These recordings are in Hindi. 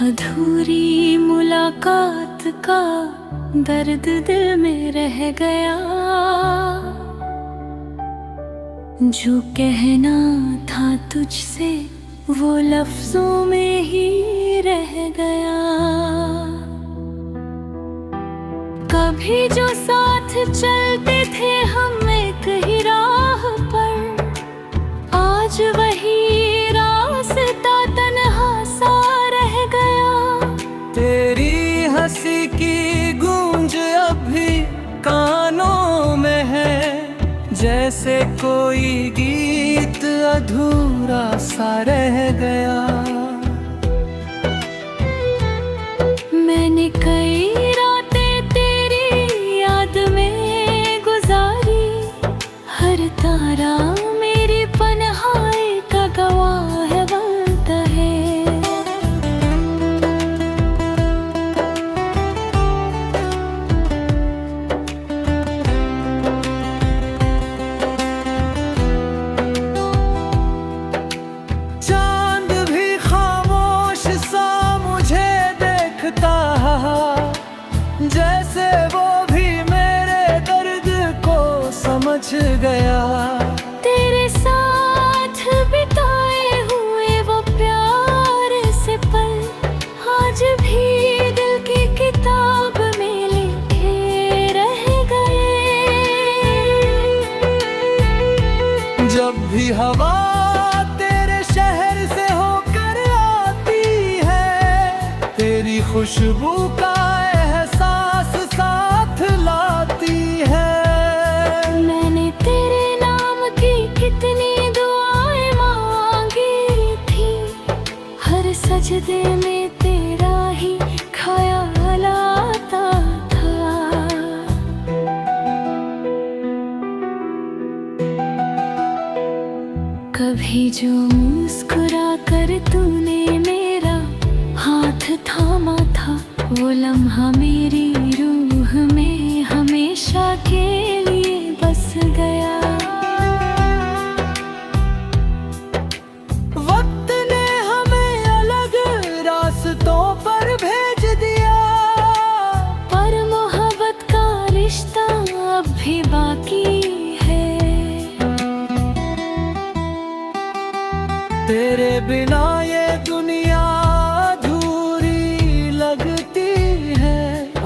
अधूरी मुलाकात का दर्द दिल में रह गया। जो कहना था तुझसे वो लफ्जों में ही रह गया। कभी जो साथ चलते थे हम एक ही राह पर, आज वही रास्ता तन्हा सा रह गया। तेरी हंसी की गूंज अभी कानों में है, जैसे कोई गीत अधूरा सा रह गया। मैंने कई रातें तेरी याद में गुजारी, हर तारा मेरी पनहाई का गवाह बनता है। चांद भी खामोश सा मुझे देखता, जैसे वो भी मेरे दर्द को समझ गया। तेरे साथ बिताए हुए वो प्यार से पल आज भी दिल की किताब में लिखे रह गए। जब भी हवा तेरे शहर से होकर आती है, तेरी खुशबू का एहसास साथ लाती है। मैंने तेरे नाम की कितनी दुआएं मांगी थी, हर सजदे में तेरा ही ख्याल आता था। कभी जो मुस्कुरा कर तूने मेरा हाथ थामा था, वो लम्हा मेरी रूह में हमेशा के लिए बस गया। वक्त ने हमें अलग रास्तों पर भेज दिया, पर मोहब्बत का रिश्ता अब भी बाकी है। तेरे बिना ये दुनिया अधूरी लगती है,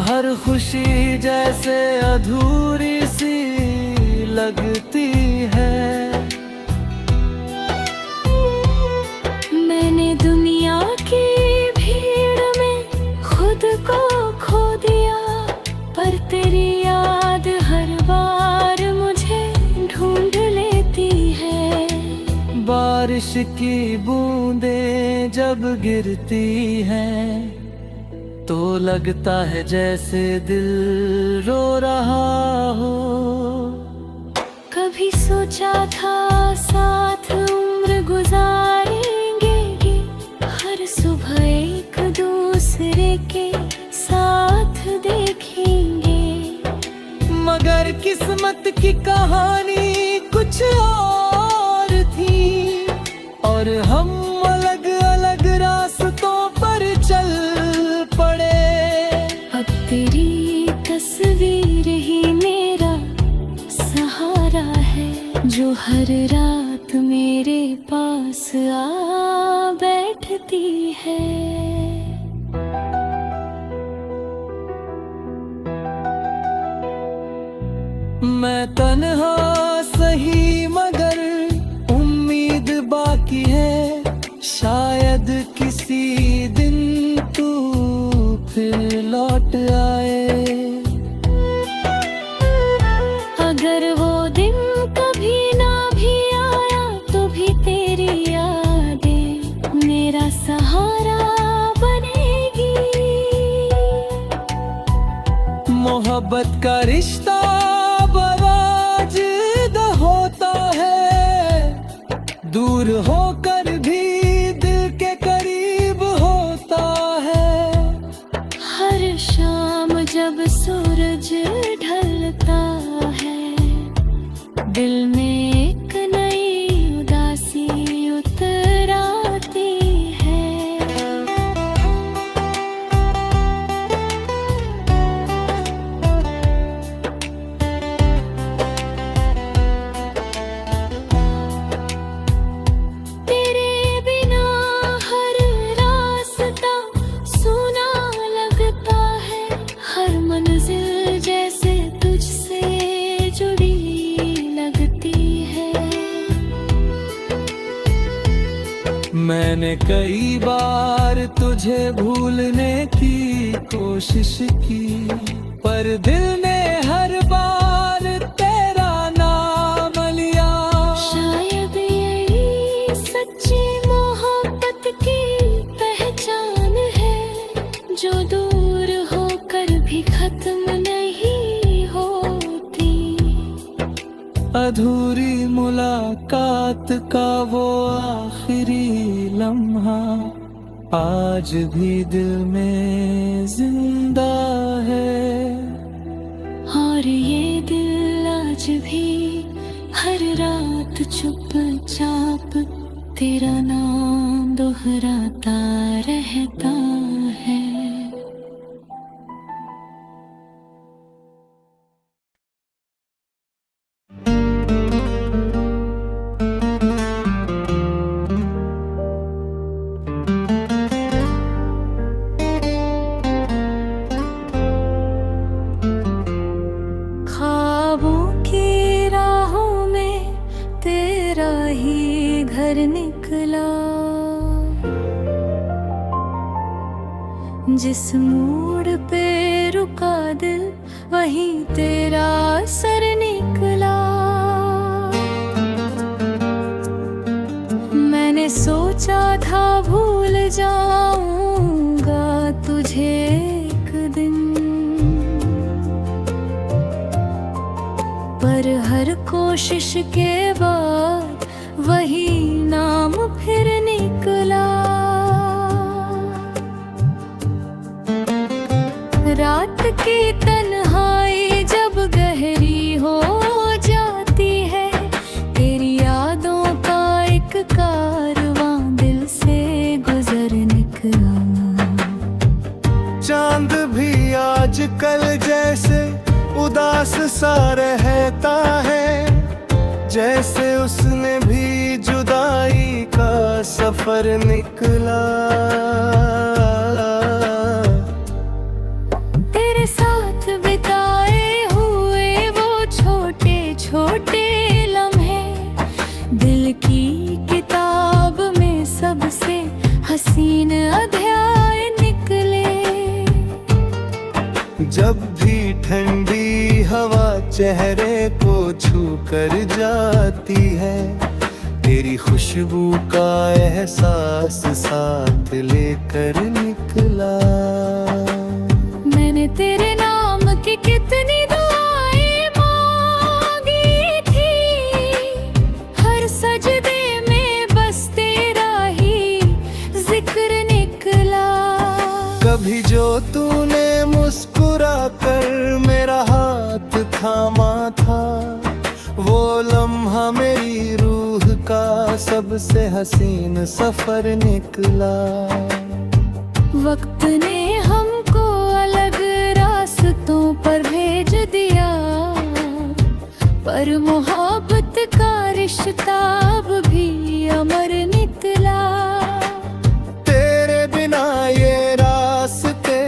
हर खुशी जैसे अधूरी सी लगती है। मैंने दुनिया की भीड़ में खुद को खो दिया, पर तेरी याद हर बार मुझे ढूंढ लेती है। बारिश की बूंदें जब गिरती हैं, तो लगता है जैसे दिल रो रहा हो। कभी सोचा था साथ उम्र गुजारेंगे, हर सुबह एक दूसरे के साथ देखेंगे। मगर किस्मत की कहानी कुछ और थी, और हम अलग अलग रास्तों पर चल पड़े। अब तेरी तस्वीर ही मेरा सहारा है, जो हर रात मेरे पास आ बैठती है। मैं तन्हा सही मगर उम्मीद बाकी है, शायद किसी दिन तू फिर लौट आए। अगर वो दिन कभी ना भी आया, तो भी तेरी यादें मेरा सहारा बनेगी। मोहब्बत का रिश्ता बवाजिद होता है, दूर होकर भी दिल के करीब होता है। हर शाम जब सूरज ढलता है, दिल में एक नई उदासी उतर आती है। मैंने कई बार तुझे भूलने की कोशिश की, पर दिल ने हर बार तेरा नाम लिया। शायद यही सच्ची मोहब्बत की पहचान है, जो दूर होकर भी खत्म नहीं होती। अधूरी मुलाकात का वो आखिरी लम्हा आज भी दिल में जिंदा है। और ये दिल आज भी हर रात चुपचाप तेरा नाम दोहराता रहता है। ख्वाबों की राहों में तेरा ही घर निकला, जिस मोड़ पे रुका दिल वहीं तेरा सर निकला। मैंने सोचा था भूल जाऊंगा तुझे एक दिन, पर हर कोशिश के बाद वही नाम फिर निकला। रात की तन्हाई जब गहरी हो जाती है, तेरी यादों का एक कारवां दिल से गुजर निकला। चांद भी आजकल जैसे उदास सा रहता है, जैसे उसने भी जुदाई का सफर निकला। तेरे साथ बिताए हुए वो छोटे छोटे लम्हे दिल की किताब में सबसे हसीन अध्याय निकले। जब भी ठंडी हवा चेहरे को छू कर जाती है, तेरी खुशबू का एहसास साथ लेकर निकला। मैंने तेरे नाम की कितनी दुआएं मांगी थी, हर सजदे में बस तेरा ही जिक्र निकला। कभी जो तूने मुस्कुरा कर मेरा हाथ थामा था, वो लम्हा मेरी रूह का सबसे हसीन सफर निकला। वक्त ने हमको अलग रास्तों पर भेज दिया, पर मोहब्बत का रिश्ता अब भी अमर निकला। तेरे बिना ये रास्ते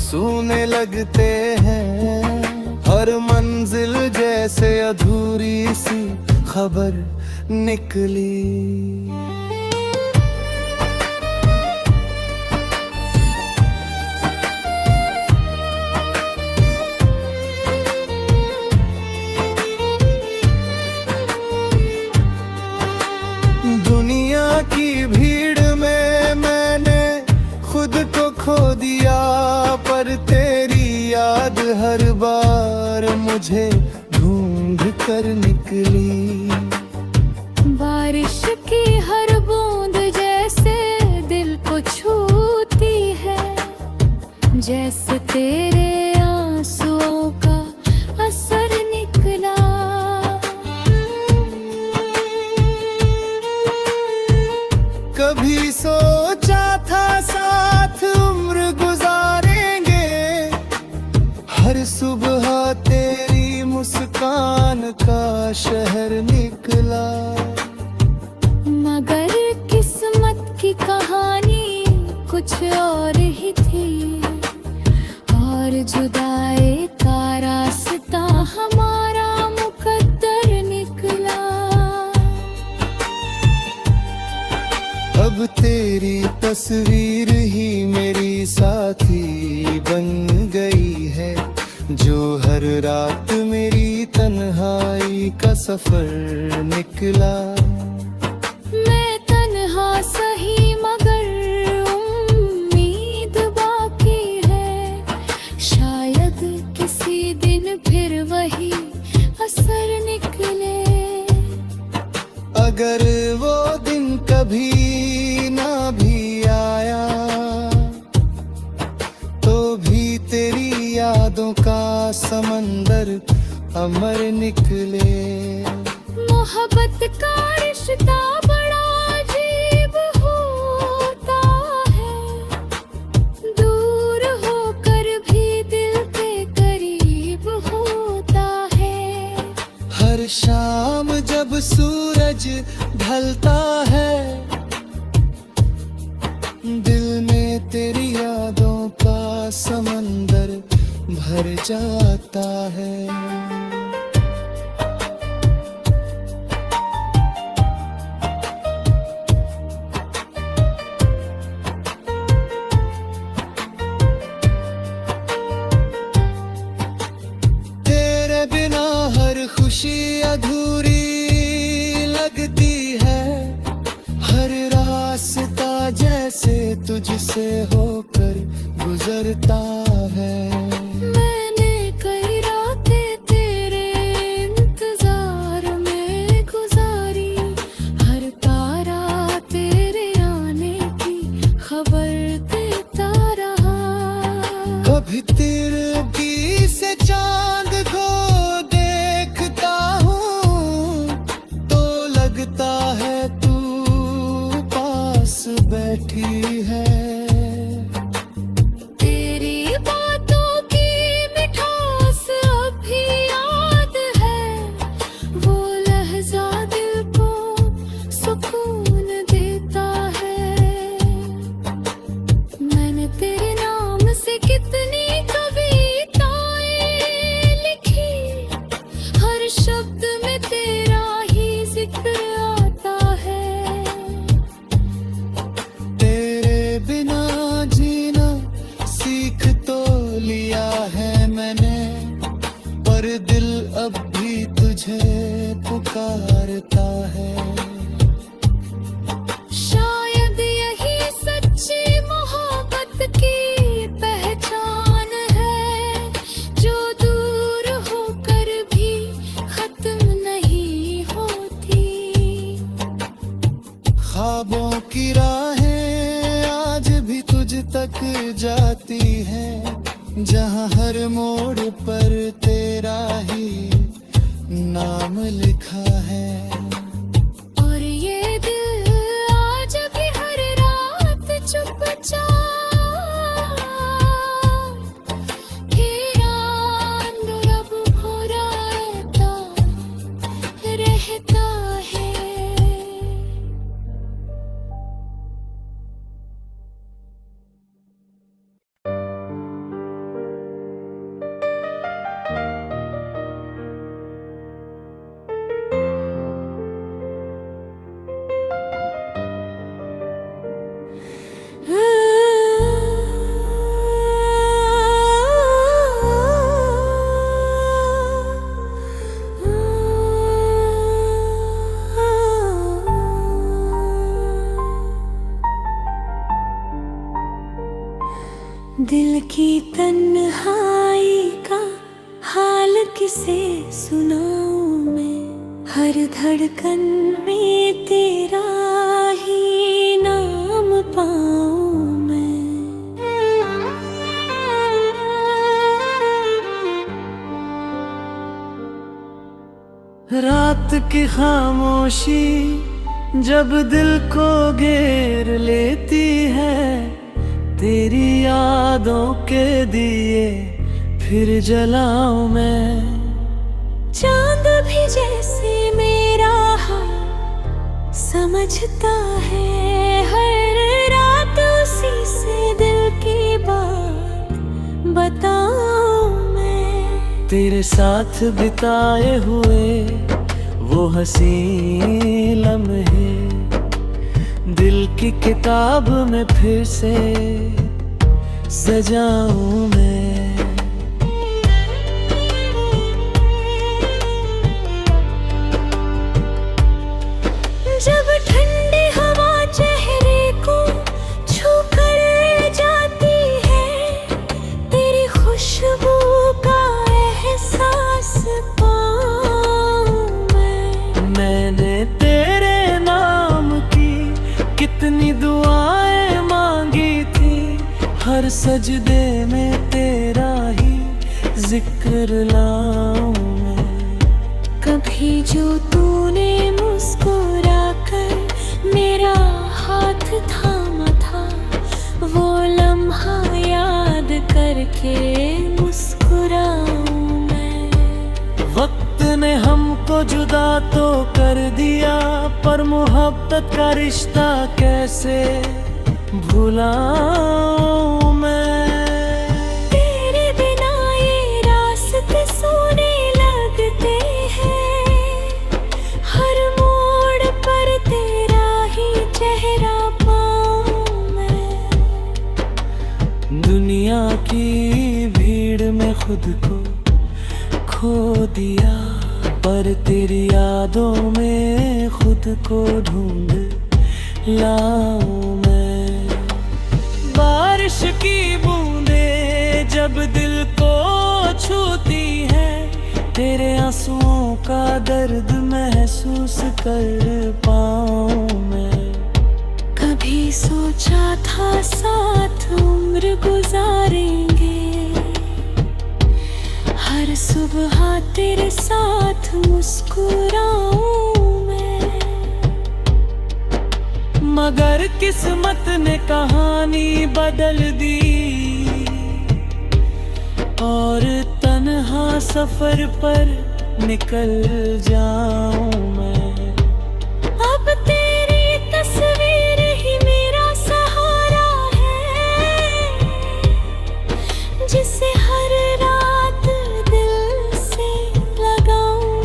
सूने लगते हैं, हर मंजिल जैसे अधूरी सी खबर निकली। दुनिया की भीड़ में मैंने खुद को खो दिया, पर तेरी याद हर बार मुझे ढूंढ कर निकली। बारिश की हर बूंद जैसे दिल को छूती है, जैसे तेरे आंसुओं का असर निकला। कभी सोचा था साथ उम्र गुजारेंगे, हर सुबह तेरी मुस्कान का शहर निकला। मगर किस्मत की कहानी कुछ और ही थी, और जुदाई का रास्ता हमारा मुकद्दर निकला। अब तेरी तस्वीर ही मेरी साथी बन गई है, जो हर रात मेरी तन्हाई का सफर निकला। मैं तन्हा सही मगर उम्मीद बाकी है, शायद किसी दिन फिर वही असर निकले। अगर वो दिन कभी ना भी आया तो भी तेरी यादों का समंदर अमर निकले। मोहब्बत का रिश्ता बड़ा अजीब होता है, दूर होकर भी दिल के करीब होता है। हर शाम जब सूरज ढलता है, दिल में तेरी यादों का समंदर भर जाता है। तेरे बिना हर खुशी अधूरी लगती है, हर रास्ता जैसे तुझसे होकर गुजरता है। मैंने कई रातें तेरे इंतजार में गुजारी, हर तारा तेरे आने की खबर देता रहा। कभी तिरगी से चांद को देखता हूँ तो लगता है तू पास बैठी है। तेरी बातों की मिठास अब भी याद है, वो लहजा दिल को सुकून देता है। मैंने तेरे नाम से कितनी कविताएं लिखी, हर शब्द में तेरा ही जिक्र आता है। तेरे बिना जीना सीख तो लिया है मैंने, पर दिल अब भी तुझे पुकारता है। शायद यही सच्ची मोहब्बत की पहचान है, जो दूर होकर भी खत्म नहीं होती। ख्वाबों की राहें आज भी तुझ तक जाती हैं, जहाँ हर मोड़ पर तेरा ही नाम लिखा है। और ये दिल आज भी हर रात चुपचाप हैरान रब भरा रहता है। दिल की तन्हाई का हाल किसे सुनाऊं मैं, हर धड़कन में तेरा ही नाम पाऊं मैं। रात की खामोशी जब दिल को घेर लेती है, तेरी यादों के दिए फिर जलाऊं मैं। चांद भी जैसे मेरा हाल समझता है, हर रात उसी से दिल की बात बताऊं मैं। तेरे साथ बिताए हुए वो हसीन लम्हे दिल की की किताब में फिर से सजाऊं मैं। जब ठंडी हवा चेहरे को छू कर ले जाती है, तेरी खुशबू का एहसास पाऊं मैंने तेरे नाम की कितनी दुआएं मांगी थी, हर सजदे में तेरा ही जिक्र लाऊं मैं। कभी जो तूने मुस्कुरा कर मेरा हाथ थामा था, वो लम्हा याद करके मुस्कुराऊं मैं। वक्त ने हमको जुदा तो कर दिया, पर मोहब्बत का रिश्ता कैसे भुलाऊं मैं। तेरे बिना ये रास्ते सोने लगते हैं, हर मोड़ पर तेरा ही चेहरा पाऊं मैं। दुनिया की भीड़ में खुद को खो दिया, पर तेरी यादों में खुद को ढूंढ लाऊं मैं। बारिश की बूंदें जब दिल को छूती हैं, तेरे आंसुओं का दर्द महसूस कर पाऊं मैं। कभी सोचा था साथ उम्र गुजारेंगे, हर सुबह तेरे साथ मुस्कुराऊं मैं। मगर किस्मत ने कहानी बदल दी, और तन्हा सफर पर निकल जाऊं मैं। अब तेरी तस्वीर ही मेरा सहारा है, जिसे हर रात दिल से लगाऊं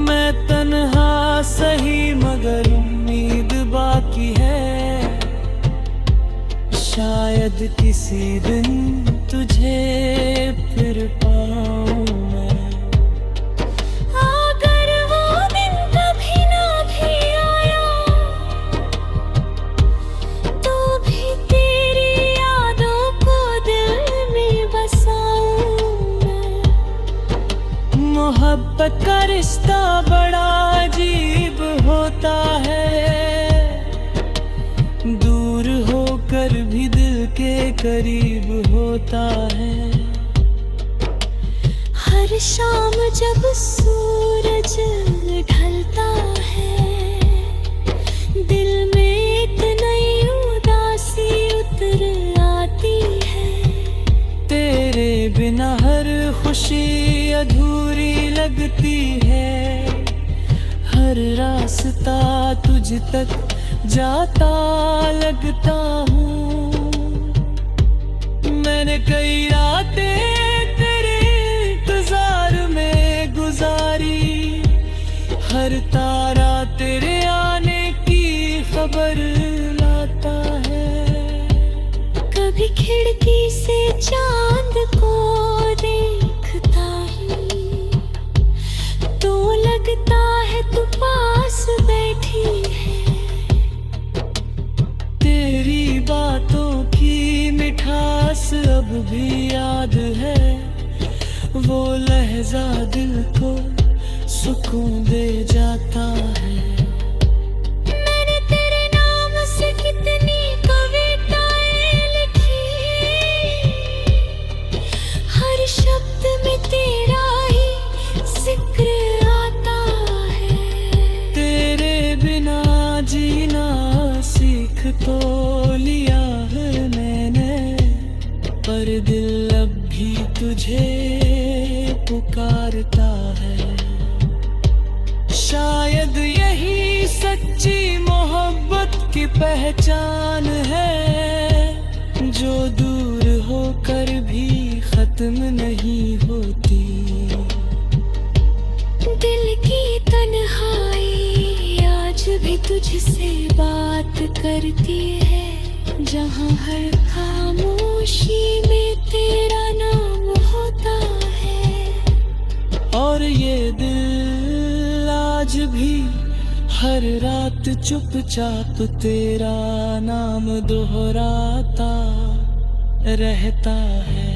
मैं तन्हा सही मगर उम्मीद बाकी है, शायद किसी दिन तुझे फिर पाऊं मैं। अगर वो दिन कभी ना भी आया, तो भी तेरी यादों को दिल में बसाऊं मैं। मोहब्बत का रिश्ता बड़ा अजीब होता है, दूर होकर भी दिल के करीब होता है। हर शाम जब सूरज ढलता है, दिल में एक नई उदासी उतर आती है। तेरे बिना हर खुशी अधूरी लगती है, हर रास्ता तुझ तक जाता लगता हूँ। मैंने कई रातें तेरे इंतजार में गुजारी, हर तारा तेरे आने की खबर लाता है। कभी खिड़की से चांद को देखता ही तो लगता है तू पास बैठी है। तेरी बातों की मिठास अब भी याद है, वो लहजा दिल को सुकून दे जाता है। मैंने तेरे नाम से कितनी कविताएं लिखी, हर शब्द में तेरा ही जिक्र आता है। तेरे बिना जीना सीख तो लिया है मैंने, पर दिल अब भी तुझे पुकारता है। शायद यही सच्ची मोहब्बत की पहचान है, जो दूर होकर भी खत्म नहीं होती। दिल की तन्हाई आज भी तुझसे बात करती है, जहाँ हर खामोशी में तेरा नाम होता है। और ये दिल आज भी हर रात चुपचाप तेरा नाम दोहराता रहता है।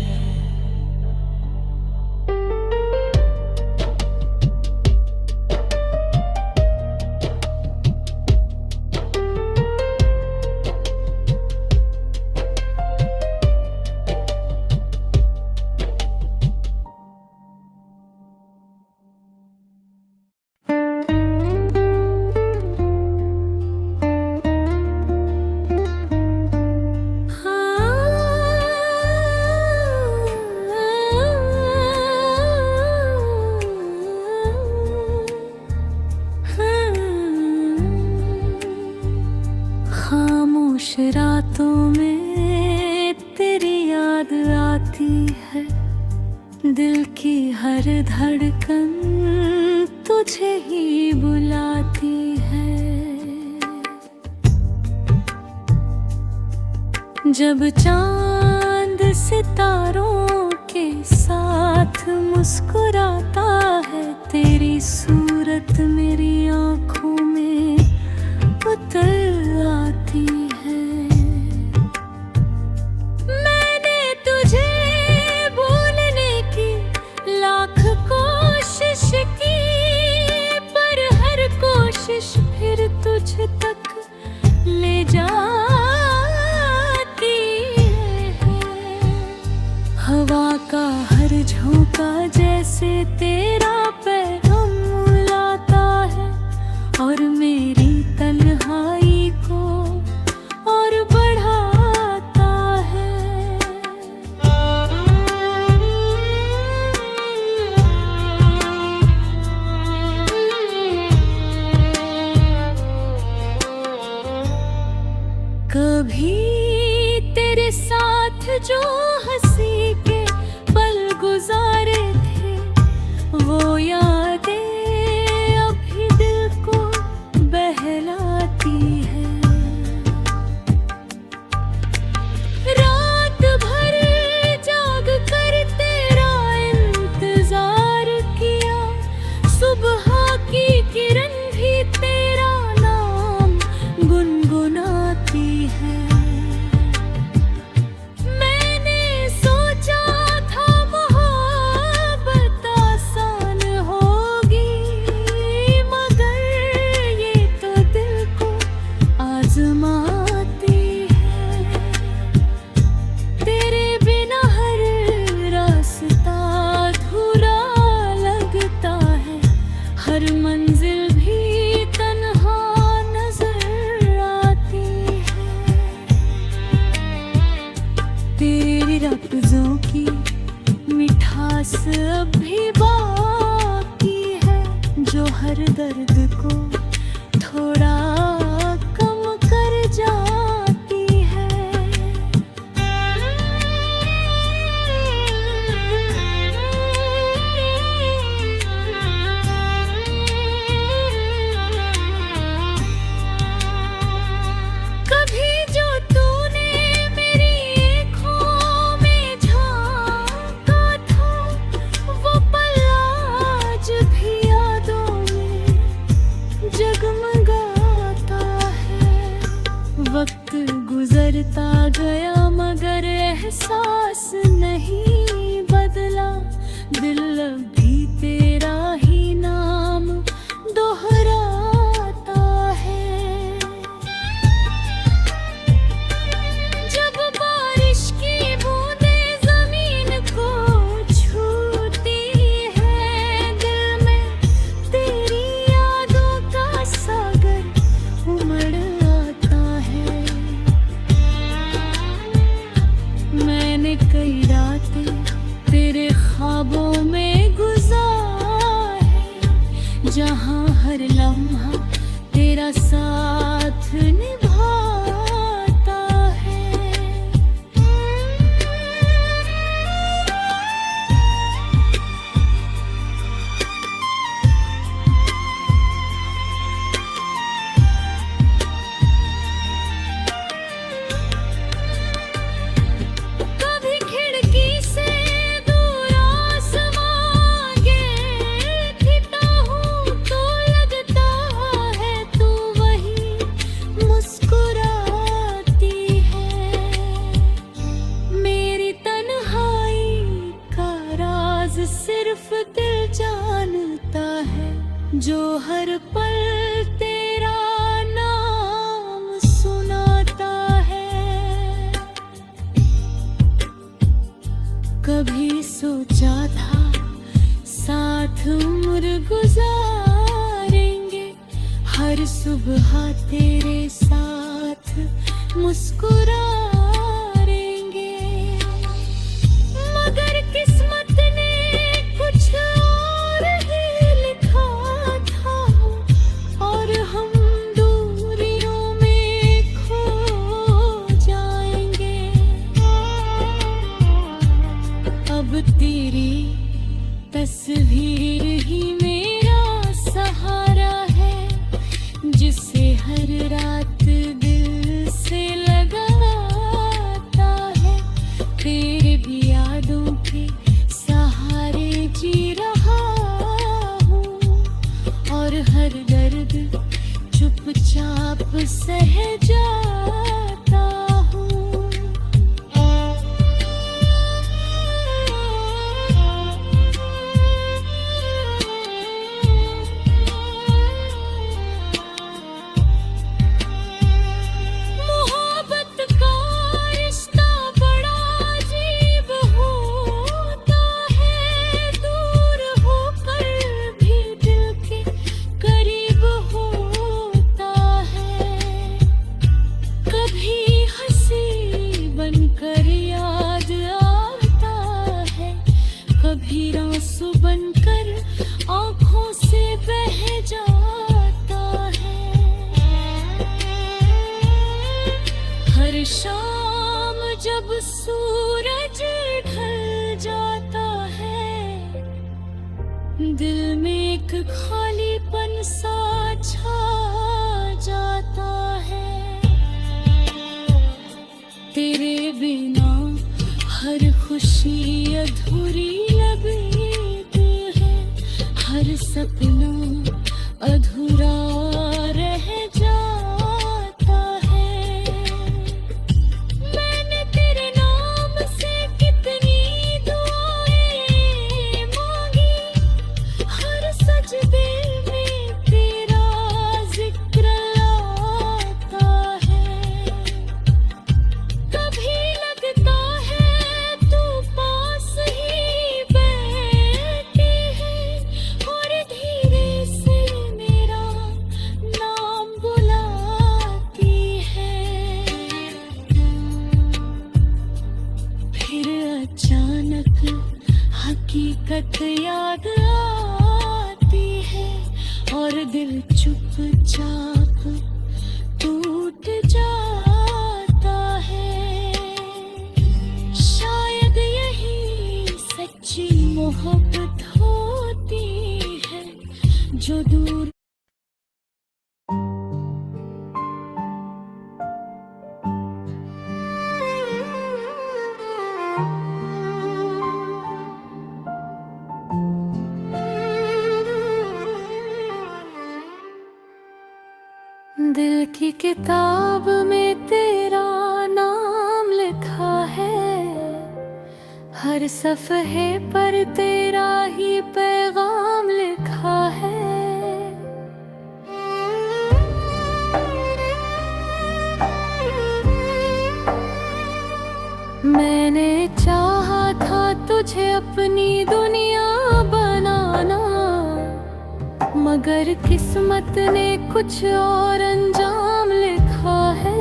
खामोश रातों में तेरी याद आती है, दिल की हर धड़कन तुझे ही बुलाती है। जब चांद सितारों के साथ मुस्कुराता है, तेरी सूरत मेरी आँखों में उतर आती है। मैंने तुझे भूलने की लाख कोशिश की, पर हर कोशिश फिर तुझ तक ले जाती है। हवा का हर झोंका जैसे तेरा पैगाम लाता है, और मेरी तन्हाई को और बढ़ाता है। कभी तेरे साथ जो हंसी के पल गुजारे थे, वो यादें अभी दिल को बहलाती है। रात भर जाग कर तेरा इंतजार किया, सुबह की किरण भी तेरा नाम गुनगुनाती है। मैंने सोचा था मोहब्बत आसान होगी, मगर ये तो दिल को आजमाती है। तेरे बिना हर रास्ता अधूरा लगता है, हर मंजिल भी तन्हा नजर आती है। तेरी लफ्जों की मिठास अब भी बाकी है, जो हर दर्द को थोड़ा कम कर जाती है। कभी जो तूने मेरी आँखों में झांका था, वो पल आज भी यादों में जगमगाता है। वक्त गुजरता गया मगर एहसास नहीं बदला, दिल भी तेरा ही नाम दोहराता है। जब बारिश की बूंदें जमीन को छूती है, दिल में तेरी यादों का सागर उमड़ आता है। मैंने सुबह तेरे साथ मुस्कुराएंगे, मगर किस्मत ने कुछ और ही लिखा था और हम दूरियों में खो जाएंगे। अब तेरी तस्वीर ही मेरा सहारा है, जिसे हर रात दिल से लगाता है। तेरे भी यादों के सहारे जी रहा हूँ और हर दर्द चुपचाप सह जाता हूँ। आंसू बनकर आंखों से बह जाता है। हर शाम जब सूरज ढल जाता है, दिल में एक खालीपन सा छा जाता है। तेरे बिना हर खुशी अधूरी लगती है, हर सपना अधूरा रह जाता है। मैंने तेरे नाम से कितनी दुआएं मांगी, हर सजदे में तेरा जिक्र आता है। कभी लगता है तू पास ही बैठी है और धीरे से मेरा नाम बुलाती है। फिर अचानक हकीकत याद आती है और दिल चुपचाप टूट जाता है। शायद यही सच्ची मोहब्बत होती है जो दूर दिल की किताब में तेरा नाम लिखा है, हर सफ़हे पर तेरा ही पैगाम लिखा है। मैंने चाहा था तुझे अपनी दुनिया बनाना, मगर किस्मत ने कुछ और अंजाम लिखा है।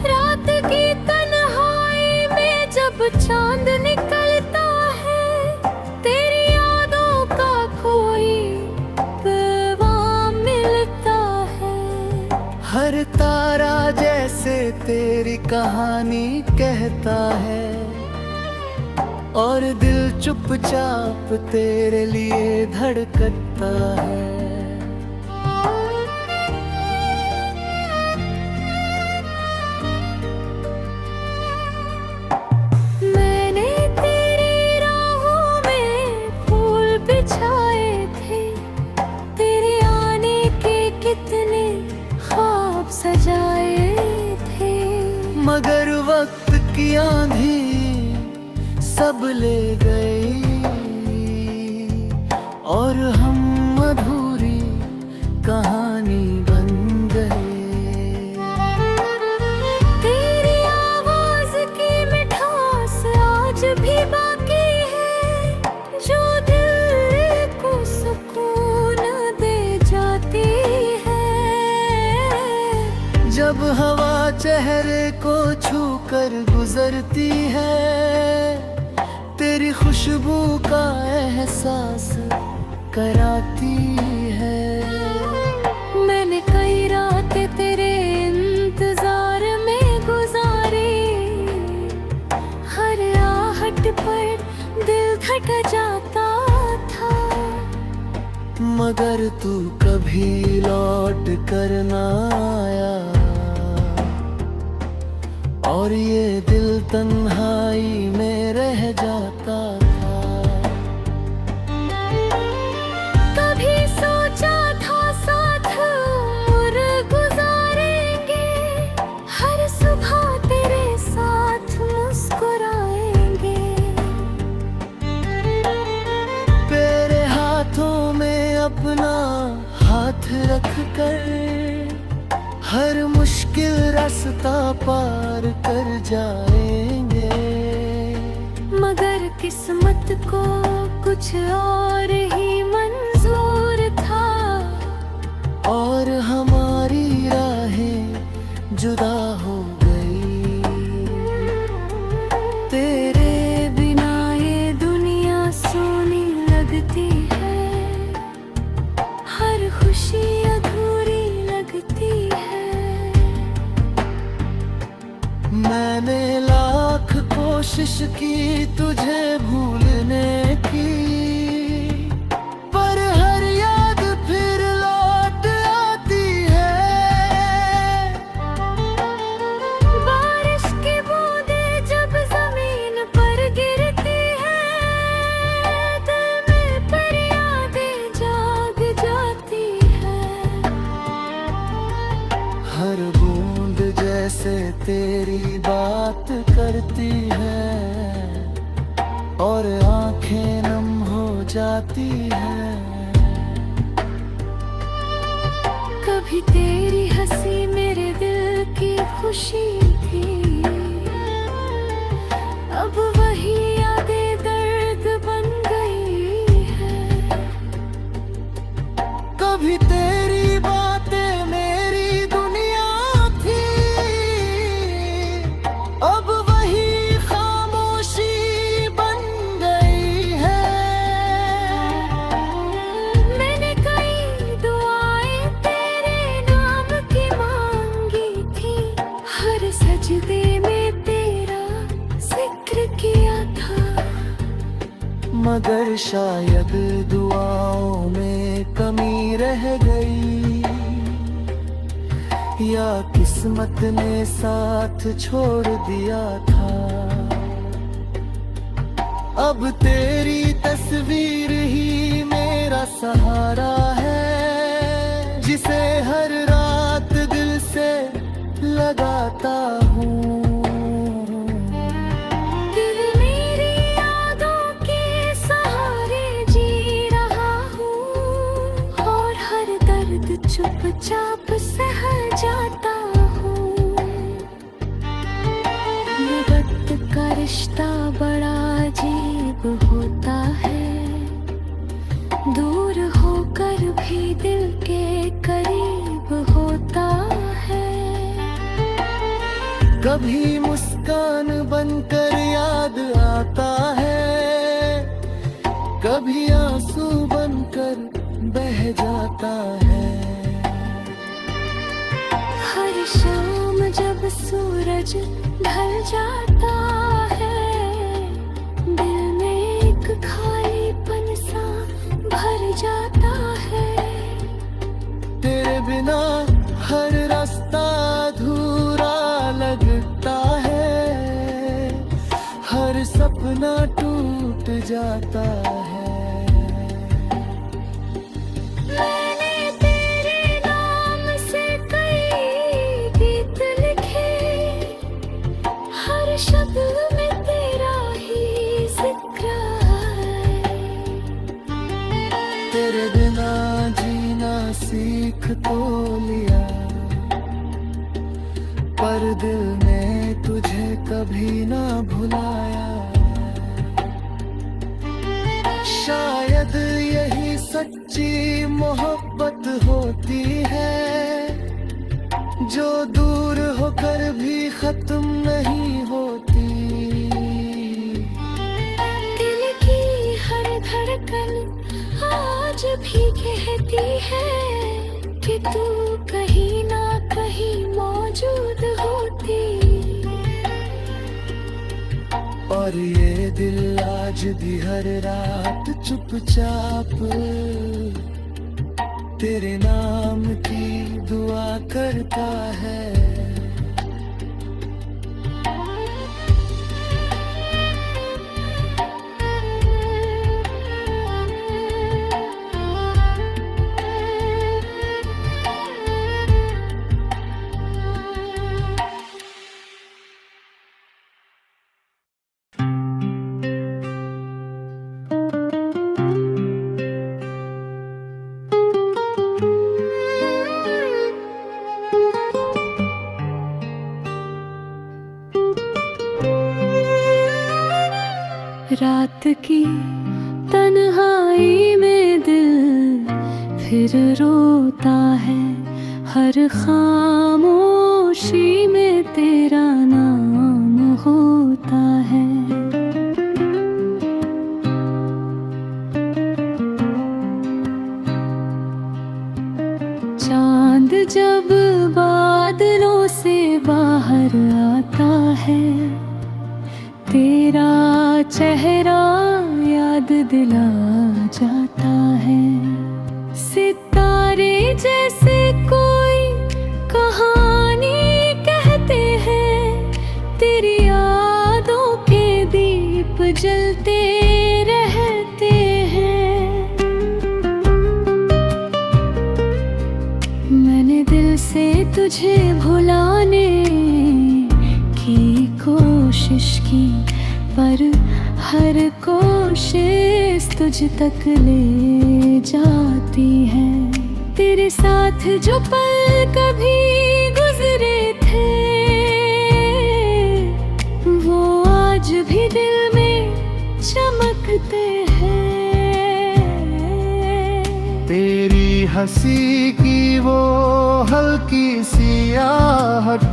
रात की तन्हाई में जब चांद निकलता है, तेरी यादों का कोई पैगाम मिलता है। हर तारा जैसे तेरी कहानी कहता है और दिल चुपचाप तेरे लिए धड़कता है। मैंने तेरी राहों में फूल बिछाए थे, तेरे आने के कितने ख्वाब सजाए थे, मगर वक्त की आंधी सब ले गई और हम अधूरी कहानी बन गए। तेरी आवाज की मिठास आज भी बाकी है, जो दिल को सुकून दे जाती जब हवा चेहरे को छू कर गुजरती है, तेरी खुशबू का एहसास कराती है। मैंने कई रातें तेरे इंतजार में गुजारी, हर आहट पर दिल धड़क जाता था। मगर तू कभी लौट कर ना आया, और ये दिल तन्हाई में रह जाता था। कभी सोचा था साथ उम्र गुजारेंगे, हर सुबह तेरे साथ मुस्कुराएंगे। तेरे हाथों में अपना हाथ रख कर हर मुश्किल रास्ता पार कर जाएंगे। मगर किस्मत को कुछ और ही मंजूर था, और हमारी राहें जुदा हो गई। तेरे बिना ये दुनिया सोनी लगती है, हर खुशी अधूरी लगती है। मैंने लाख कोशिश की तुझे भूलने की, पर हर याद फिर लौट आती है। बारिश की बूंदें जब जमीन पर गिरती है, दिल में पर यादें जाग जाती है। हर बूंद जैसे तेरी बात करती है, और आंखें नम हो जाती है। कभी तेरी हंसी मेरे दिल की खुशी थी, अब वही यादें दर्द बन गई है। कभी तेरी बातें मेरी दुनिया थी, अब वही खामोशी बन गई है। मैंने कई दुआएं तेरे नाम की मांगी थी, हर सजदे में तेरा जिक्र किया था। मगर शायद दुआओं में कमी रह गई, या किस्मत ने साथ छोड़ दिया था। अब तेरी तस्वीर ही मेरा सहारा है, जिसे हर रात दिल से लगाता हूँ। दिल मेरी यादों के सहारे जी रहा हूँ, और हर दर्द चुपचाप सह जाता हूँ। वक्त का रिश्ता बड़ा अजीब होता है, दूर होकर भी दिल के करीब होता है। कभी मुस्कान बनकर याद आता है, कभी आंसू बनकर बह जाता है। हर शाम जब सूरज ढल जाता है, दिल में एक खालीपन सा भर जाता है। तेरे बिना हर रास्ता अधूरा लगता है, हर सपना टूट जाता है। मैंने तेरे नाम से कई गीत लिखे, हर शब्द में तेरा ही जिक्र है। तेरे बिना जीना सीख तो लिया, पर दिल ने तुझे कभी ना भुलाया। शायद यही सच्ची मोहब्बत होती है, जो दूर होकर भी खत्म नहीं होती। दिल की हर धड़कन आज भी कहती है कि तू कहीं ना कहीं मौजूद होती। और ये दिल आज भी हर रात चुपचाप तेरे नाम की दुआ करता है। रात की तन्हाई में दिल फिर रोता है, हर खामोशी में तेरा नाम होता है। चांद जब बादलों से बाहर आता है, तेरा चेहरा याद दिला जाता है। सितारे जैसे कोई कहानी कहते हैं, तेरी यादों के दीप जलते रहते हैं। मैंने दिल से तुझे भुलाने की कोशिश की, पर हर कोशिश तुझ तक ले जाती है। तेरे साथ जो पल कभी गुजरे थे, वो आज भी दिल में चमकते हैं। तेरी हंसी की वो हल्की सी आहट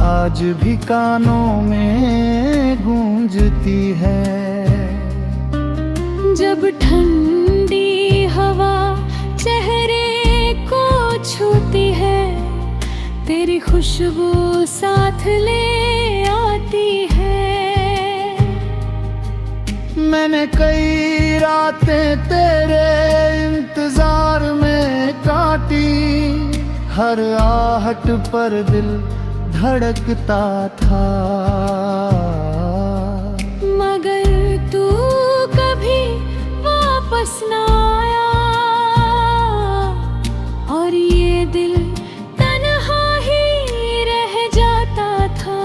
आज भी कानों में गूंजती है। जब ठंडी हवा चेहरे को छूती है, तेरी खुशबू साथ ले आती है। मैंने कई रातें तेरे इंतजार में काटी, हर आहट पर दिल धड़कता था। मगर तू कभी वापस ना आया, और ये दिल तन्हा ही रह जाता था।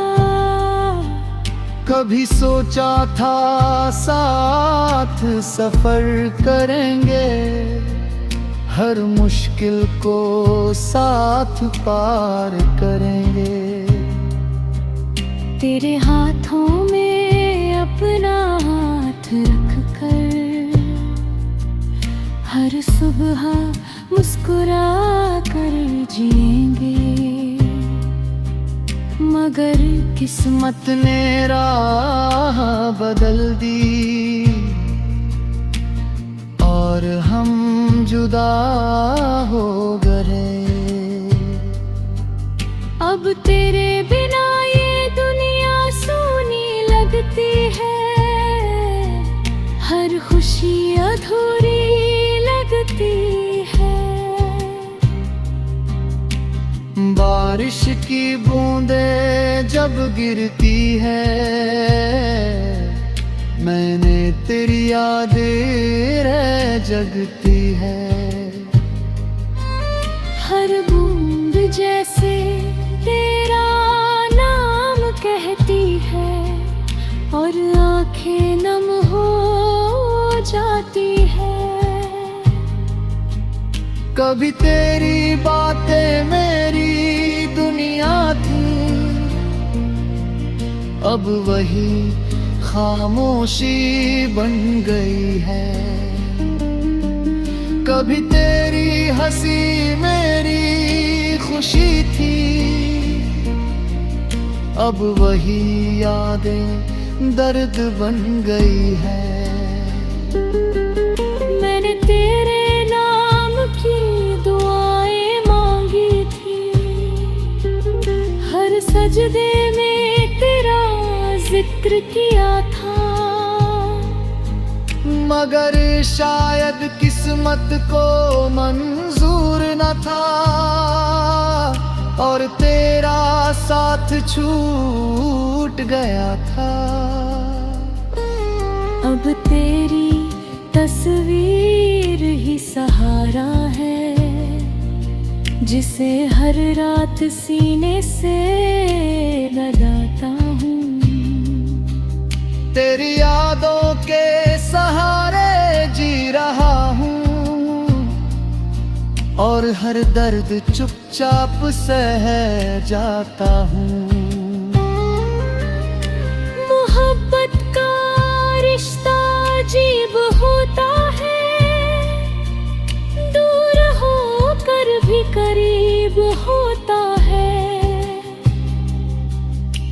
कभी सोचा था साथ सफर करेंगे, हर मुश्किल को साथ पार करेंगे। तेरे हाथों में अपना हाथ रख कर हर सुबह मुस्कुरा कर जिएंगे। मगर किस्मत ने राह बदल दी, और हम जुदा हो गए। अब तेरे बिना ये दुनिया सूनी लगती है, हर खुशी अधूरी लगती है। बारिश की बूंदें जब गिरती है, मैंने तेरी यादें रह जगती है। हर बूंद जैसे तेरा नाम कहती है, और आंखें नम हो जाती है। कभी तेरी बातें मेरी दुनिया थी, अब वही खामोशी बन गई है। कभी तेरी हंसी मेरी खुशी थी, अब वही यादें दर्द बन गई है। मैंने तेरे नाम की दुआएं मांगी थी, हर सजदे में तेरा जिक्र किया था, मगर शायद किस्मत को मंजूर न था और तेरा साथ छूट गया था। अब तेरी तस्वीर ही सहारा है, जिसे हर रात सीने से लगाता हूँ। तेरी यादों के सहारे जी रहा हूँ और हर दर्द चुपचाप सह जाता हूँ। मोहब्बत का रिश्ता अजीब होता है, दूर होकर भी करीब होता है।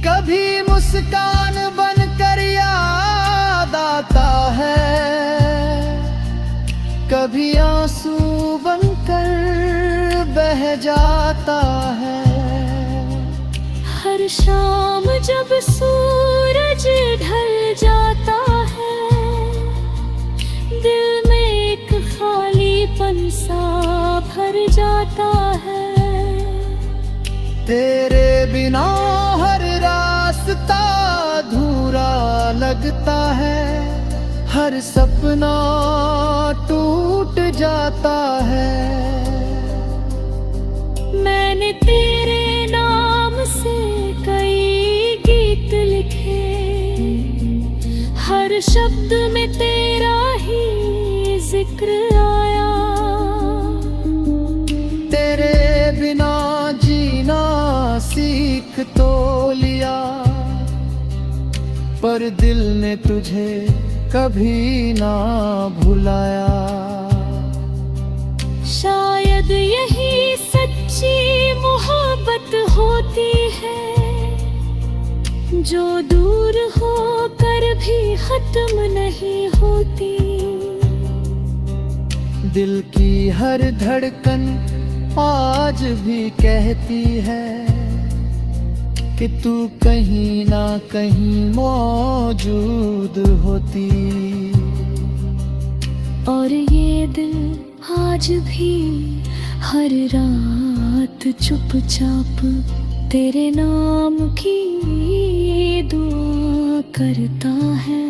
कभी मुस्कान बनकर याद आता है, कभी आंसू बनकर बह जाता है। हर शाम जब सूरज ढल जाता है, दिल में एक खालीपन सा भर जाता है। तेरे बिना हर रास्ता अधूरा लगता है, हर सपना टूट जाता है। मैंने तेरे नाम से कई गीत लिखे, हर शब्द में तेरा ही जिक्र आया। तेरे बिना जीना सीख तो लिया, पर दिल ने तुझे कभी ना भुलाया। शायद यही सच्ची मोहब्बत होती है, जो दूर होकर भी खत्म नहीं होती। दिल की हर धड़कन आज भी कहती है कि तू कहीं ना कहीं मौजूद होती। और ये दिल आज भी हर रात चुपचाप तेरे नाम की दुआ करता है।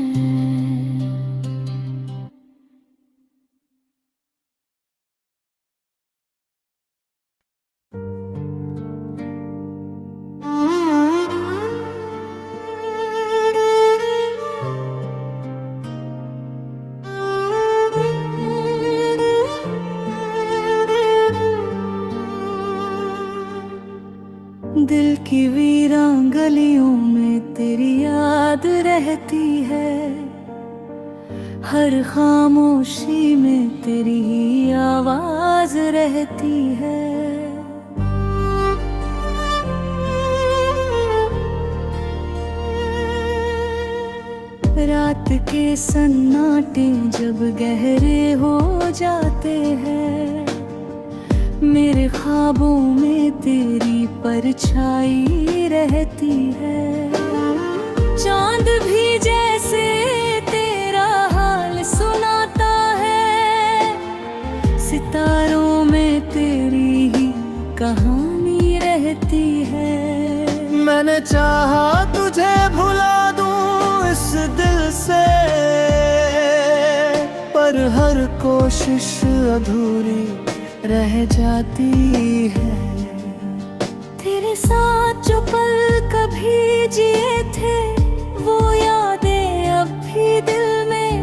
दिल की वीरान गलियों में तेरी याद रहती है, हर खामोशी में तेरी ही आवाज रहती है। रात के सन्नाटे जब गहरे हो जाते हैं, मेरे ख्वाबों में तेरी परछाई रहती है। चांद भी जैसे तेरा हाल सुनाता है, सितारों में तेरी ही कहानी रहती है। मैंने चाहा तुझे भुला दूं इस दिल से, पर हर कोशिश अधूरी रह जाती है। तेरे साथ जो पल कभी जिए थे, वो यादें अब भी दिल में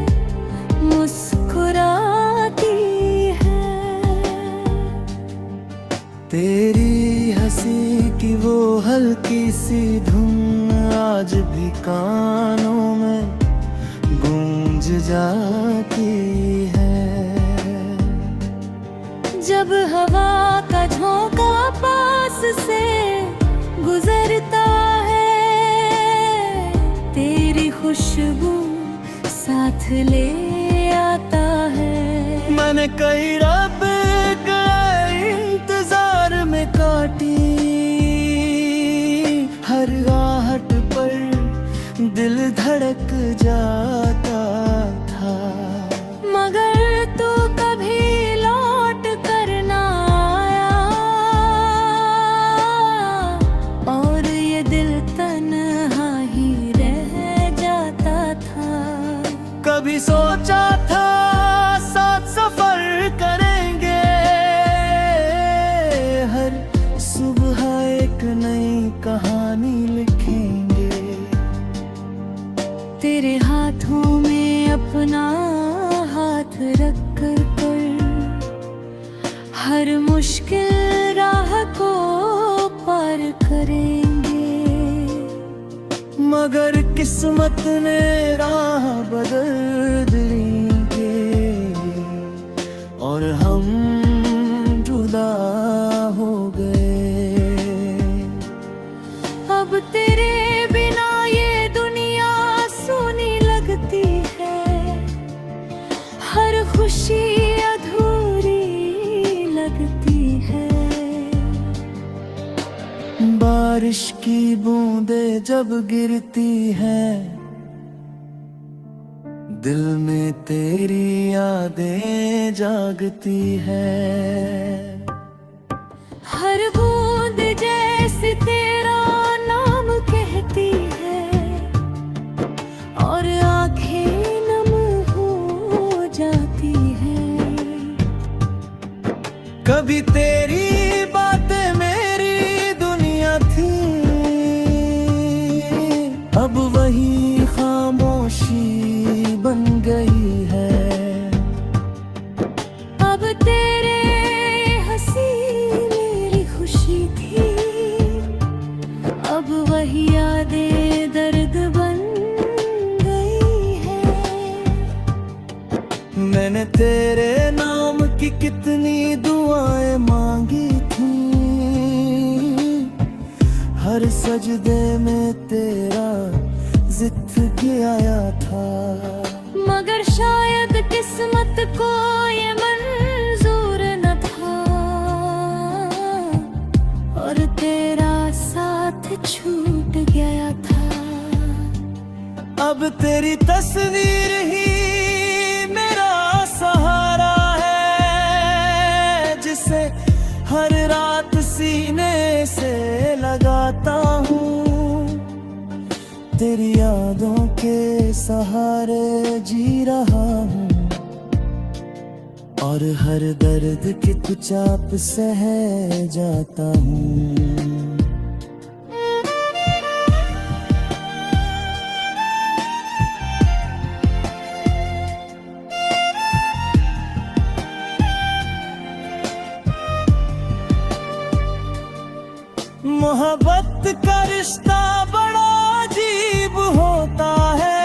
मुस्कुराती है। तेरी हंसी की वो हल्की सी धुन आज भी कानों में गूंज जाती है। जब हवा का झोंका पास पास से गुजरता है, तेरी खुशबू साथ ले आता है। मैंने कई रब इंतजार में काटी, हर आहट पर दिल धड़क जाता था। मगर तू कभी लौट कर ना आया, और ये दिल तन्हा ही रह जाता था। कभी सोचा था साथ सफर करेंगे, हर सुबह एक नई कहानी लिखेंगे। तेरे हाथों में अपना हाथ रख कर हर मुश्किल राह को पार करेंगे। मगर किस्मत ने राह बदल देंगे, और हम जुदा हो गए। अब तेरे बिना ये दुनिया सोनी लगती है, हर खुशी अधूरी लगती है। बारिश की बूंदें जब गिरती हैं, दिल में तेरी यादें जागती है। हर बूंद जैसे तेरा नाम कहती है, और आंखें नम हो जाती है। कभी तेरी बातें मेरी दुनिया थी, अब वही खामोशी बन गई है। अब तेरे हंसी मेरी खुशी थी, अब वही यादें दर्द बन गई है। मैंने तेरे नाम की कितनी दुआएं मांगी थी, हर सजदे में तेरा जिक्र आया था। मगर शायद किस्मत को ये मंजूर न था, और तेरा साथ छूट गया था। अब तेरी तस्वीर ही मेरा सहारा है, जिसे हर रात सीने से लगाता हूँ। तेरी यादों के सहारे जी रहा हूँ, और हर दर्द की कुछ आप सह जाता हूँ। मोहब्बत का रिश्ता बड़ा अजीब होता है,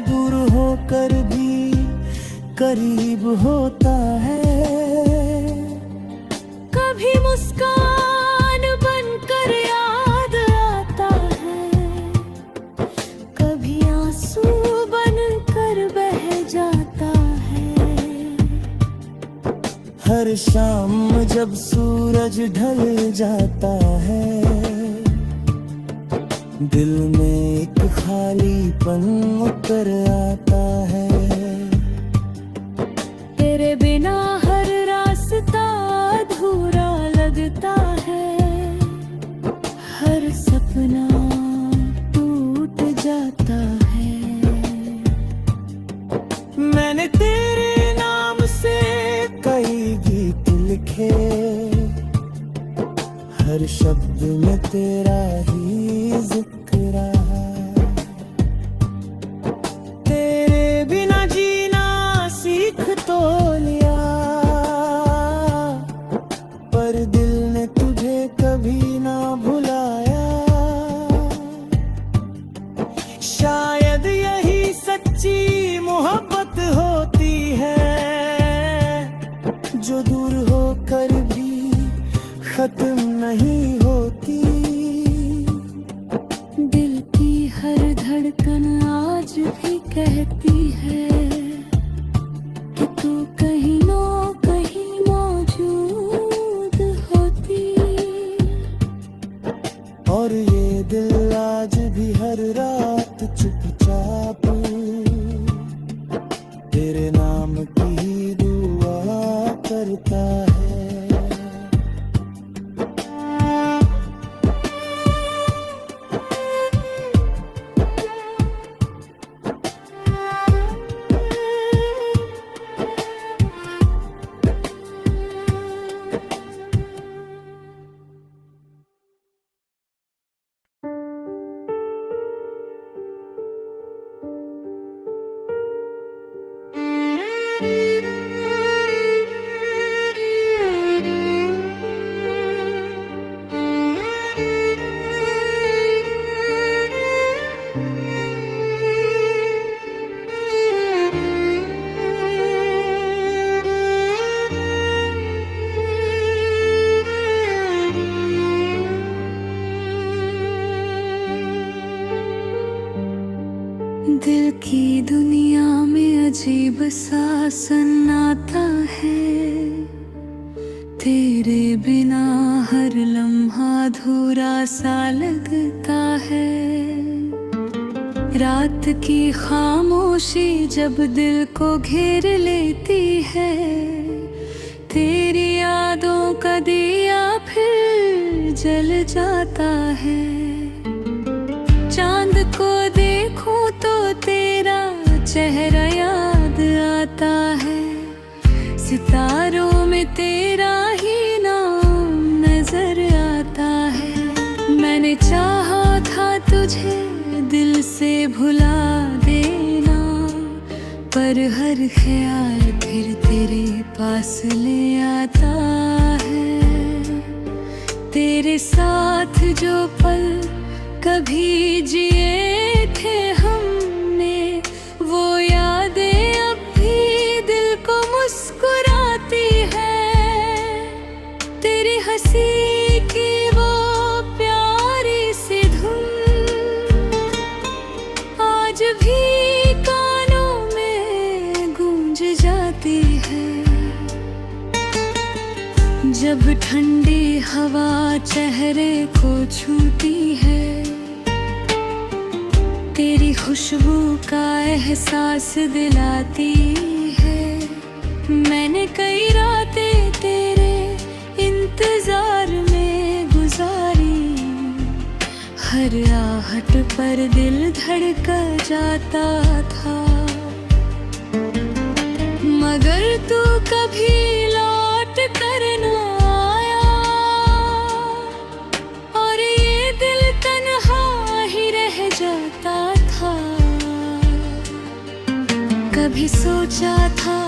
दूर होकर भी करीब होता है। कभी मुस्कान बनकर याद आता है, कभी आंसू बनकर बह जाता है। हर शाम जब सूरज ढल जाता है, दिल में एक खालीपन उतर आता है। तेरे बिना हर रास्ता अधूरा लगता है, हर सपना टूट जाता है। मैंने तेरे नाम से कई गीत लिखे, हर शब्द में तेरा ही जिक्र रहा। तेरे बिना जीना सीख तो लिया, पर दिल ने तुझे कभी ना भुलाया। शायद यही सच्ची मोहब्बत होती है, जो दूर होकर भी खत्म नहीं होती। दिल की हर धड़कन आज भी कहती है कि तू कहीं ना कहीं मौजूद होती। और ये दिल आज भी हर रात चुपचाप तेरे नाम की दुआ करता है। दिल की दुनिया में अजीब सा सन्नाटा है। तेरे बिना हर लम्हा अधूरा सा लगता है। रात की खामोशी जब दिल को घेर लेती है, तेरी यादों का दिया फिर जल जाता है। चांद को देखूं तो तेरा चेहरा याद आता है। सितारों में तेरा ही नाम नजर आता है। मैंने चाहा था तुझे दिल से भुला देना, पर हर ख्याल फिर तेरे पास ले आता है। तेरे साथ जो पल कभी जिए थे हमने, वो यादें अब भी दिल को मुस्कुराती है। तेरी हंसी की वो प्यारी सी धुन आज भी कानों में गूंज जाती है। जब ठंडी हवा चेहरे को छूती है, तेरी खुशबू का एहसास दिलाती है। मैंने कई रातें तेरे इंतजार में गुजारी, हर आहट पर दिल धड़क जाता था। मगर तू कभी लौट कर न आया, और ये दिल तन्हा ही रह जाता था। कभी सोचा था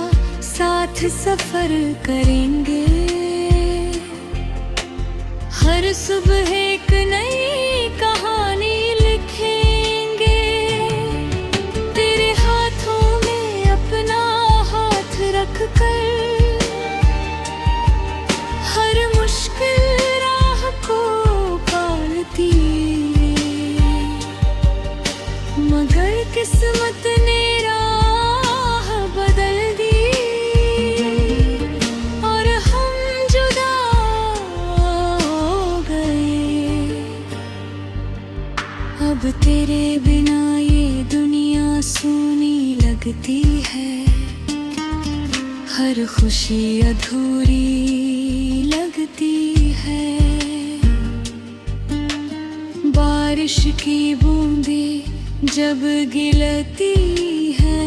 साथ सफर करेंगे, हर सुबह एक नई कहानी लिखेंगे। तेरे हाथों में अपना हाथ रख कर हर मुश्किल राह को पालती, मगर किस्मत ने राह बदल दी और हम जुदा हो गए। अब तेरे बिना ये दुनिया सूनी लगती है, हर खुशी अधूरी लगती है। बारिश की बूंदें जब गिरती है,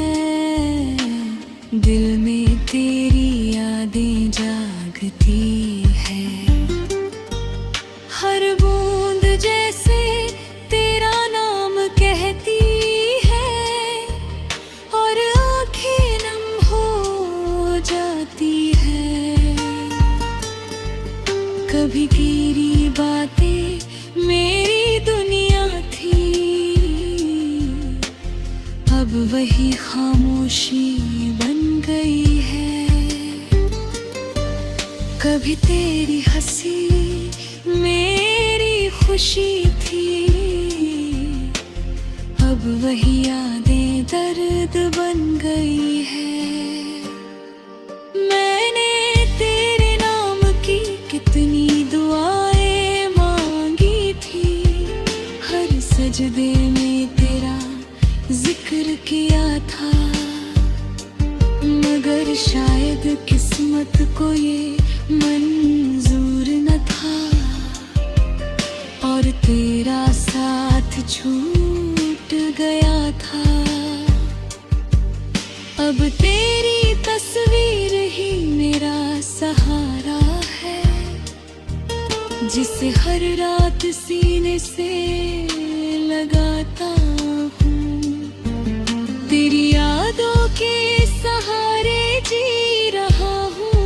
दिल में तेरी यादें जागती है। हर बूंद जैसे तेरा नाम कहती है, और आँखें नम हो जाती है। कभी गिरी बातें मेरी दुनिया थी, अब वही खामोशी बन गई है। कभी तेरी हंसी मेरी खुशी थी, अब वही यादें दर्द बन गई है। मैंने तेरे नाम की कितनी दुआएं मांगी थी, हर सजदे में तेरा जिक्र किया था, मगर शायद किस्मत को ये मंजूर न था, और तेरा साथ छूट गया था। अब तेरी तस्वीर ही मेरा सहारा है, जिसे हर रात सीने से लगाता हूँ। तेरी यादों के सहारे जी रहा हूँ,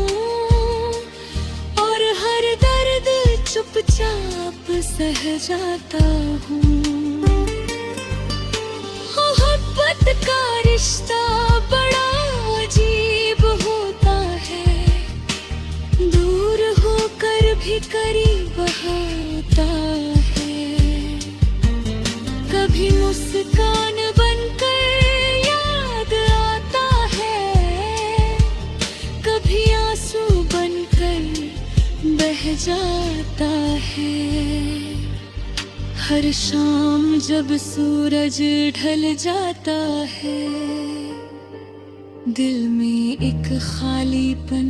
और हर दर्द चुपचाप सह जाता हूँ। मोहब्बत का रिश्ता बड़ा अजीब होता है, दूर होकर भी करीब होता है। कभी मुस्कान बनकर याद आता है, कभी आंसू बनकर बह जाता है। हर शाम जब सूरज ढल जाता है, दिल में एक खालीपन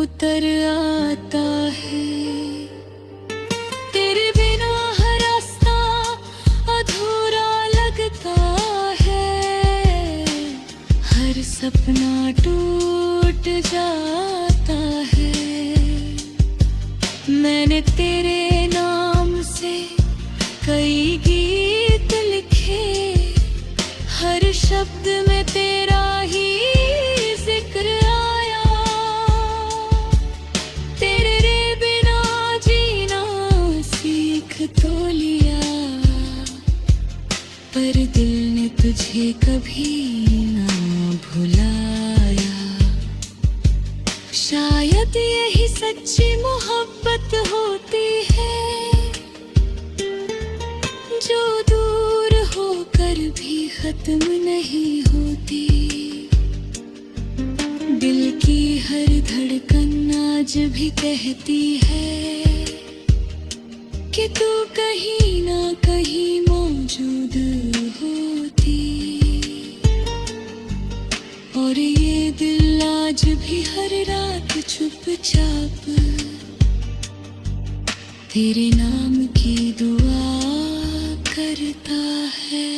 उतर आता है। तेरे बिना हर रास्ता अधूरा लगता है, हर सपना टूट जाता है। मैंने तेरे नाम से कई गीत लिखे, हर शब्द में तेरा ही जिक्र आया। तेरे बिना जीना सीख तो लिया, पर दिल ने तुझे कभी ना भुलाया। शायद यही सच्ची मोहब्बत होती है, जो दूर होकर भी खत्म नहीं होती। दिल की हर धड़कन आज भी कहती है कि तू कहीं ना कहीं मौजूद होती, और ये दिल आज भी हर रात चुपचाप तेरे नाम की दुआ करता है।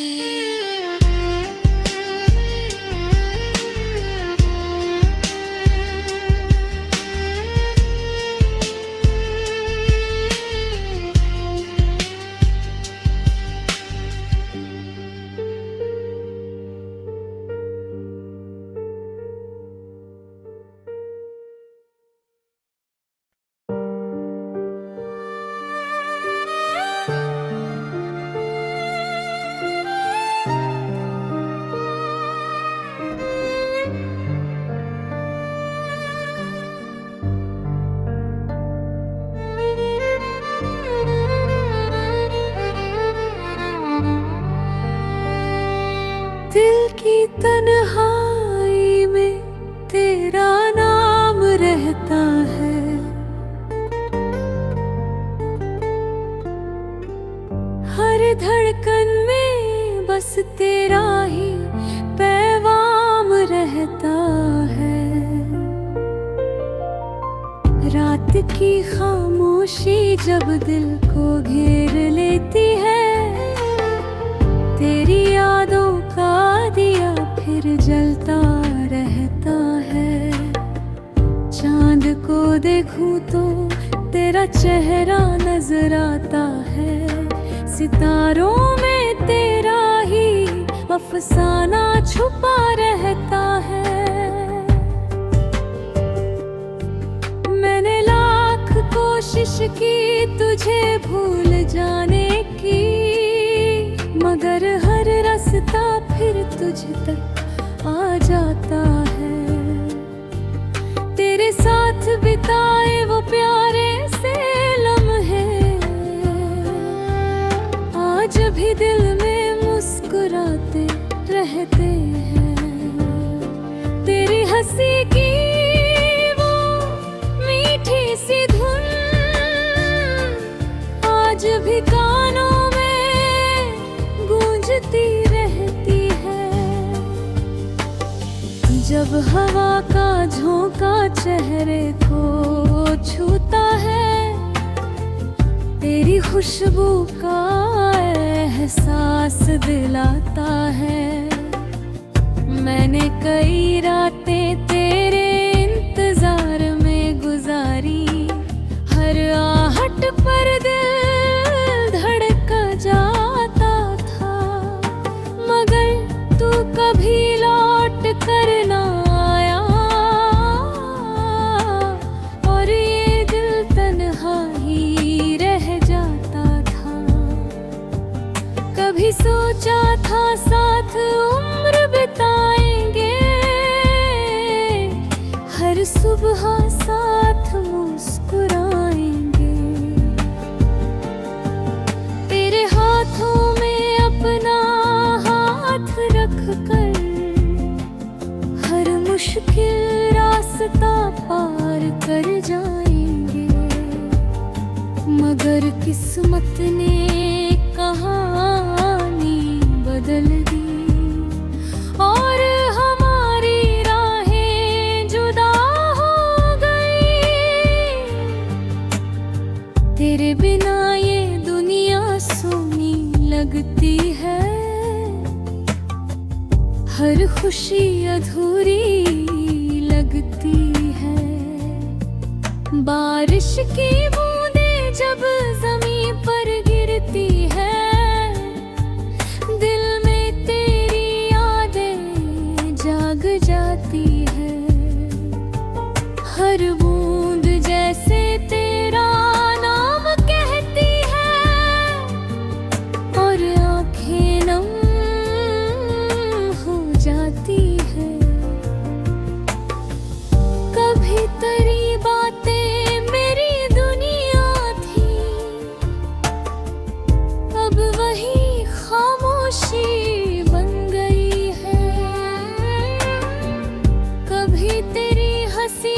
दिल की तन्हाई में तेरा नाम रहता है, हर धड़कन में बस तेरा ही पैगाम रहता है। रात की खामोशी जब दिल को घेर लेती है, तेरी यादों का दिया फिर जलता रहता है। चांद को देखूं तो तेरा चेहरा नजर आता है, सितारों में तेरा ही अफसाना छुपा रहता है। मैंने लाख कोशिश की तुझे भूल जाने की, मगर हर रास्ता फिर तुझ तक आ जाता है। तेरे साथ बिताए वो प्यारे से लम्हे जब हवा का झोंका चेहरे को छूता है, तेरी खुशबू का एहसास दिलाता है। मैंने कई रातें तेरे इंतजार में गुजारी, हर आहट पर दिल धड़क जाता था, मगर तू कभी लौट कर ना आया, और ये दिल तन्हा ही रह जाता था। कभी सोचा था साथ उम्र बिताएंगे, हर सुबह साथ मुस्कुराएंगे। तेरे हाथों में अपना हाथ रख कर हर मुश्किल रास्ता पार कर जाएंगे, मगर किस्मत ने कहानी बदल दी और हमारी राहें जुदा हो गई। तेरे बिना ये दुनिया सूनी लगती है, हर खुशी अधूरी लगती है। बारिश की बूंदें जब ज़मीं पर गिरती है, दिल में तेरी यादें जाग जाती है। हर बूंद जैसे तेरा नाम कहती है, और आंखें नम हो जाती है। कभी तेरी बातें मेरी दुनिया थी, अब वही खामोशी बन गई है। कभी तेरी हंसी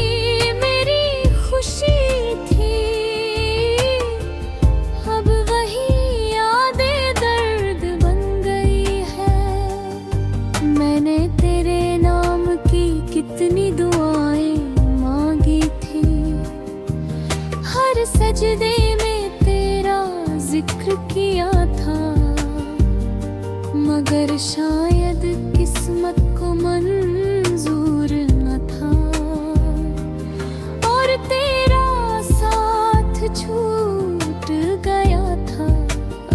मेरी खुशी थी, अब वही यादें दर्द बन गई है। मैंने तेरे नाम की कितनी दुआएं मांगी थी, हर सजदे में तेरा जिक्र किया था, मगर शायद किस्मत को मंजूर न था, और तेरा साथ छूट गया था।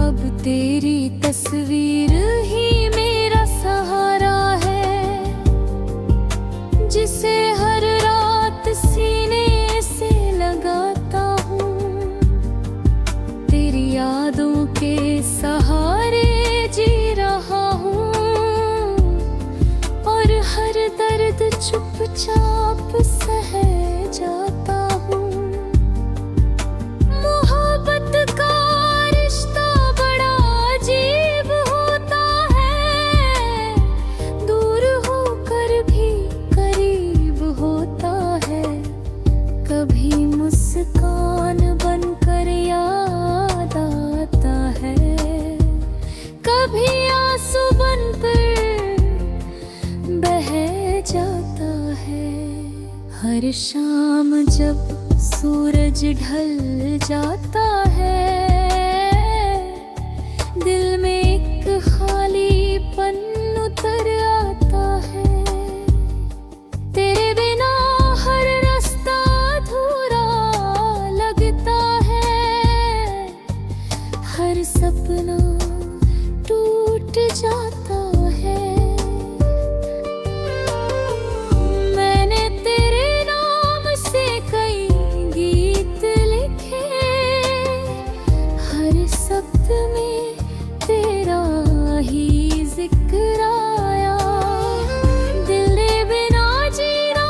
अब तेरी तस्वीर ही मेरा सहारा है, जिसे हर रात सीने से लगाता हूँ। तेरी यादों के सहारे जी रहा हूँ, और हर दर्द चुपचाप सह जाता हूँ। मोहब्बत का रिश्ता बड़ा अजीब होता है, दूर होकर भी करीब होता है। कभी मुस्कान बनकर याद आता है, कभी आंसू बनकर बह जाता है। हर शाम जब सूरज ढल जाता है, दिल में एक खालीपन उतर आता है। तेरे बिना हर रास्ता अधूरा लगता है, हर सपना टूट जाता है। मैंने तेरे नाम से कई गीत लिखे, हर शब्द में तेरा ही जिक्र आया। दिल ने बिना जीना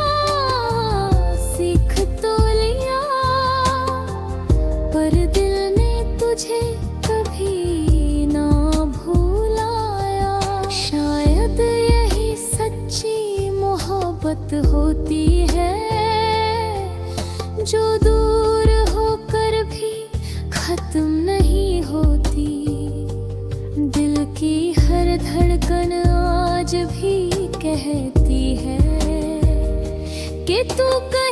सीख तो लिया, पर दिल ने तुझे कभी ना भुलाया। शायद यही सच्ची मोहब्बत होती है, जो दूर होकर भी खत्म नहीं होती। दिल की हर धड़कन आज भी कहती है, तू कहीं